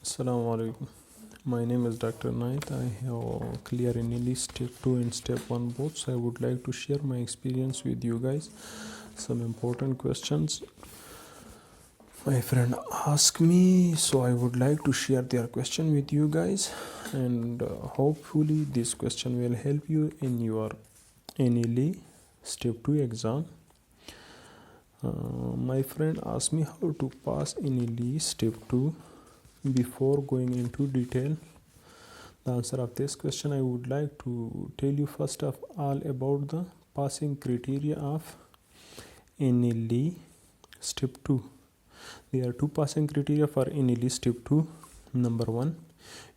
Assalamu alaikum. My name is Dr. Knight. I have clear NLE Step 2 and Step 1 both. So I would like to share my experience with you guys. Some important questions my friend asked me, so I would like to share their question with you guys, and hopefully this question will help you in your NLE Step 2 exam. My friend asked me how to pass NLE Step 2. Before going into detail the answer of this question, I would like to tell you first of all about the passing criteria of NLE Step 2. There are two passing criteria for NLE Step 2. Number 1,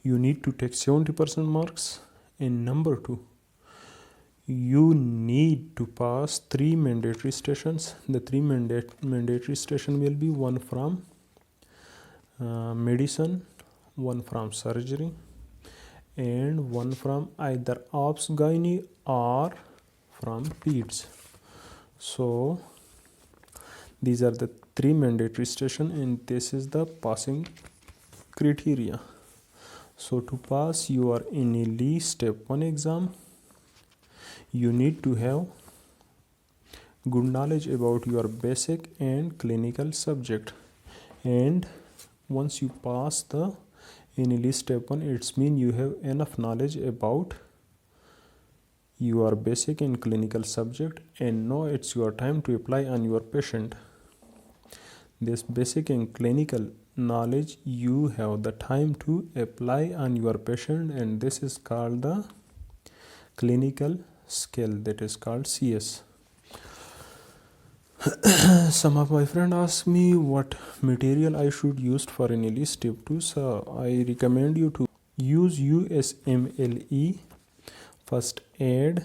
you need to take 70% marks, and number 2, you need to pass 3 mandatory stations. The 3 mandatory station will be one from medicine, one from surgery, and one from either obs gynae or from peds. So these are the 3 mandatory stations, and this is the passing criteria. So to pass your NLE Step 1 exam, you need to have good knowledge about your basic and clinical subject, and once you pass the NLE Step 1, it means you have enough knowledge about your basic and clinical subject, and now it's your time to apply on your patient. This basic and clinical knowledge you have the time to apply on your patient, and this is called the clinical skill, that is called CS. Some of my friends ask me what material I should use for NLE Step 2. So I recommend you to use USMLE First Aid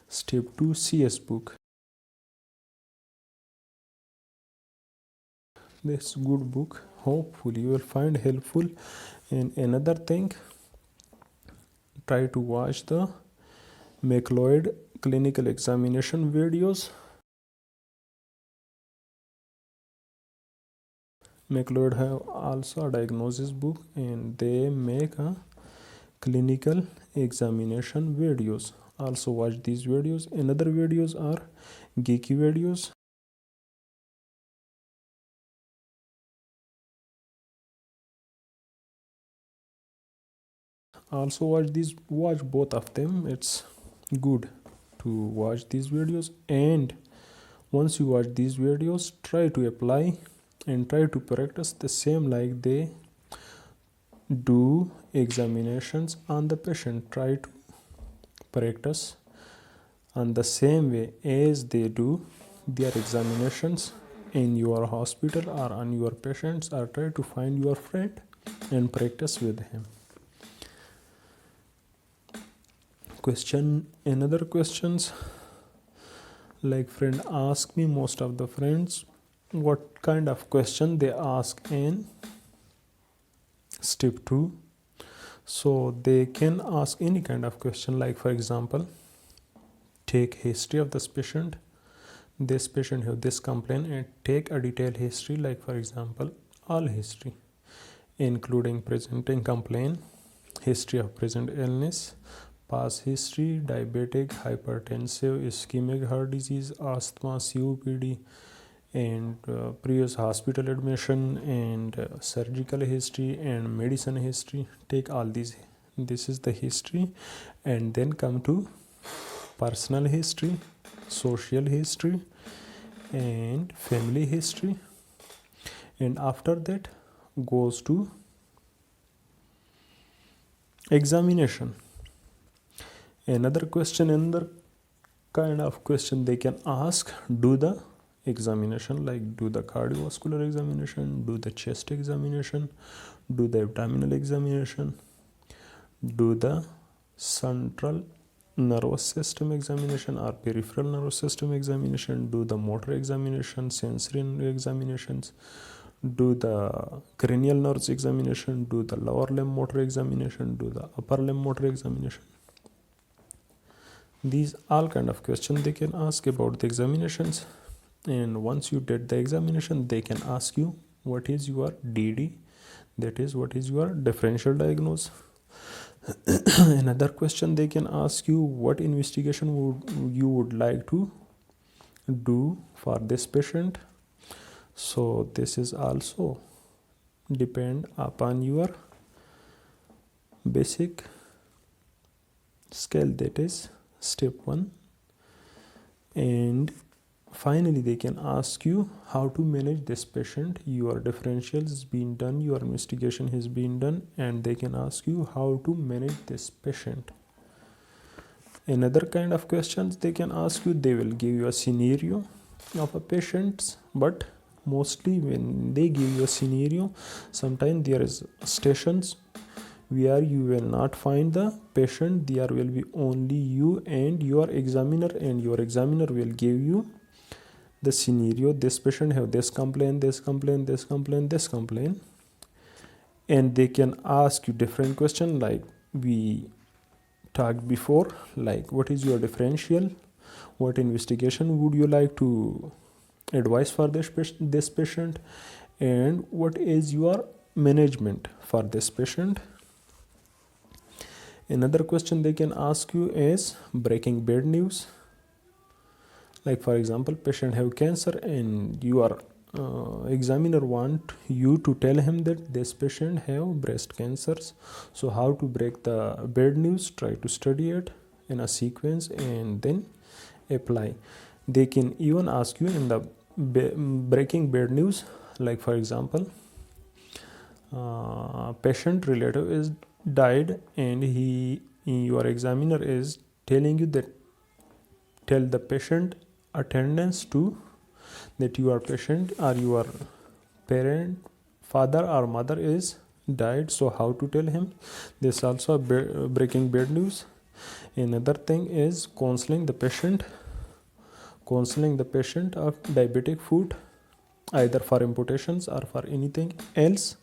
Step 2 CS book. This good book hopefully you will find helpful. And another thing, try to watch the McLeod clinical examination videos. McLeod have also a diagnosis book, and they make a clinical examination videos. Also watch these videos. Another videos are geeky videos. Also watch both of them. It's good to watch these videos, and once you watch these videos, try to apply and try to practice the same like they do examinations on the patient. Try to practice on the same way as they do their examinations in your hospital or on your patients, or try to find your friend and practice with him. Another questions, like friend ask me, most of the friends, what kind of question they ask in Step 2. So they can ask any kind of question, like for example, take history of this patient. This patient have this complaint, and take a detailed history, like for example all history including presenting complaint, history of present illness, past history, diabetic, hypertensive, ischemic heart disease, asthma, COPD, and previous hospital admission, and surgical history and medicine history. Take all these. This is the history, and then come to personal history, social history, and family history, and after that goes to examination. Another kind of question they can ask, do the examination, like do the cardiovascular examination, do the chest examination, do the abdominal examination, do the central nervous system examination or peripheral nervous system examination, do the motor examination, sensory examinations, do the cranial nerves examination, do the lower limb motor examination, do the upper limb motor examination. These all kind of questions they can ask about the examinations. And once you did the examination, they can ask you what is your DD, That is, what is your differential diagnosis. Another question they can ask you, what investigation would like to do for this patient. So this is also depend upon your basic scale, that is step 1. And finally they can ask you how to manage this patient. Your differential has been done, your investigation has been done, and they can ask you how to manage this patient. Another kind of questions they can ask you, they will give you a scenario of a patient, but mostly when they give you a scenario, sometimes there is stations where you will not find the patient. There will be only you and your examiner, and your examiner will give you the scenario. This patient have this complaint, this complaint, this complaint, this complaint, and they can ask you different question like we talked before, like what is your differential, what investigation would you like to advise for this patient, and what is your management for this patient. Another question they can ask you is breaking bad news. Like for example, patient have cancer and your examiner want you to tell him that this patient have breast cancers. So how to break the bad news? Try to study it in a sequence and then apply. They can even ask you in the breaking bad news, like for example, patient relative is died and your examiner is telling you that tell the patient attendance to that your patient or your parent, father or mother is died. So how to tell him? This also breaking bad news. Another thing is counseling the patient of diabetic food, either for amputations or for anything else.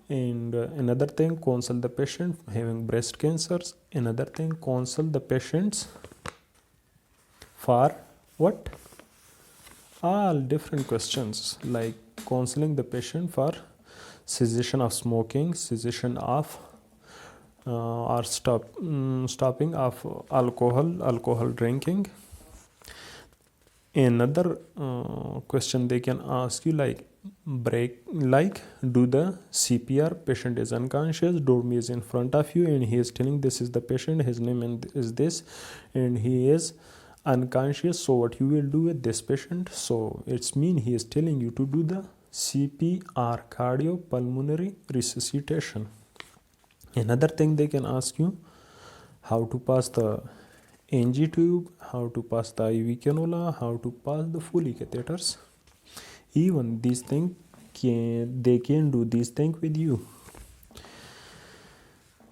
And another thing, counsel the patient having breast cancers. Another thing, counsel the patients for what? All different questions, like counseling the patient for cessation of smoking, cessation of or stopping of alcohol drinking. Another question they can ask you, like do the CPR, patient is unconscious, Dormy is in front of you and he is telling this is the patient, his name is this, and he is unconscious. So what you will do with this patient? So it's mean he is telling you to do the CPR, cardiopulmonary resuscitation. Another thing they can ask you, how to pass the NG tube, how to pass the IV cannula, how to pass the Foley catheters. Even these things they can do these things with you.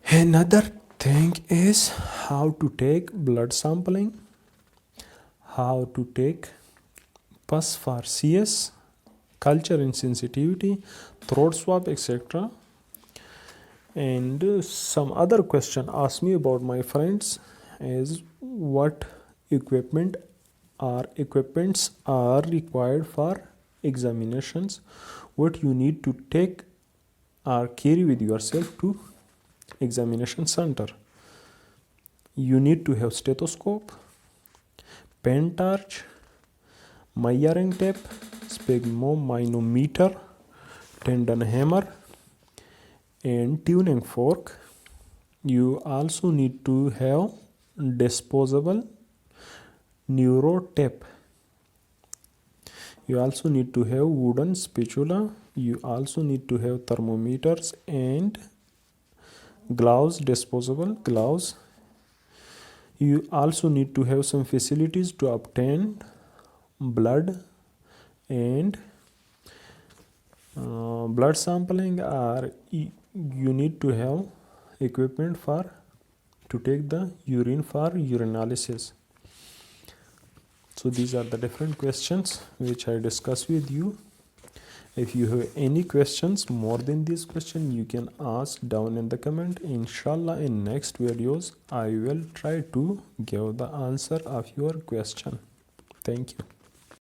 Another thing is how to take blood sampling, how to take pus for CS, culture insensitivity, throat swab, etc. And some other question asked me about my friends is what equipments are required for examinations, what you need to take or carry with yourself to examination center. You need to have stethoscope, pen torch, measuring tape, sphygmomanometer, tendon hammer, and tuning fork. You also need to have disposable neuro tape. You also need to have wooden spatula. You also need to have thermometers and gloves, disposable gloves. You also need to have some facilities to obtain blood and blood sampling, or you need to have equipment to take the urine for urinalysis. So these are the different questions which I discussed with you. If you have any questions more than this question, you can ask down in the comment. Inshallah, in next videos I will try to give the answer of your question. Thank you.